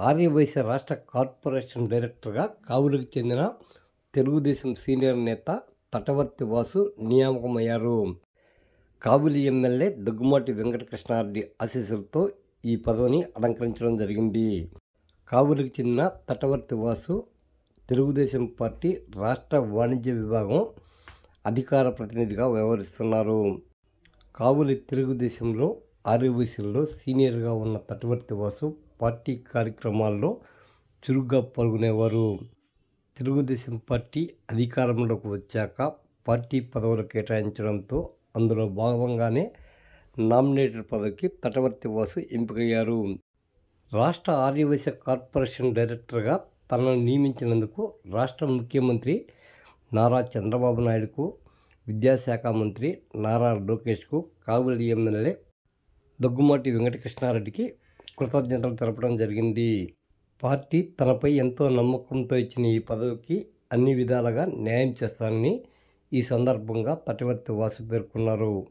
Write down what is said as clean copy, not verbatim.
ఆర్యవైశ్య రాష్ట్ర కార్పొరేషన్ డైరెక్టర్గా కావులకు చెందిన తెలుగుదేశం సీనియర్ నేత తటవర్తి వాసు నియామకమయ్యారు. కావులి ఎమ్మెల్యే దగ్గుమాటి వెంకటకృష్ణారెడ్డి ఆశీస్సులతో ఈ పదవిని అలంకరించడం జరిగింది. కావులకు చెందిన తటవర్తి వాసు తెలుగుదేశం పార్టీ రాష్ట్ర వాణిజ్య విభాగం అధికార ప్రతినిధిగా వ్యవహరిస్తున్నారు. కావులి తెలుగుదేశంలో ఆర్యవైశ్యుల్లో సీనియర్గా ఉన్న తటవర్తి వాసు పార్టీ కార్యక్రమాల్లో చురుగ్గా పాల్గొనేవారు. తెలుగుదేశం పార్టీ అధికారంలోకి వచ్చాక పార్టీ పదవులు కేటాయించడంతో అందులో భాగంగానే నామినేటెడ్ పదవికి తటవర్తి వాసు ఎంపికయ్యారు. రాష్ట్ర ఆర్యవైశ్య కార్పొరేషన్ డైరెక్టర్గా తనను నియమించినందుకు రాష్ట్ర ముఖ్యమంత్రి నారా చంద్రబాబు నాయుడుకు, విద్యాశాఖ మంత్రి నారా లోకేష్కు కావులి ఎమ్మెల్యే దగ్గుమాటి వెంకటకృష్ణారెడ్డికి కృతజ్ఞతలు తెలపడం జరిగింది. పార్టీ తనపై ఎంతో నమ్మకంతో ఇచ్చిన ఈ పదవికి అన్ని విధాలుగా న్యాయం చేస్తానని ఈ సందర్భంగా తటవర్తి వాసు పేర్కొన్నారు.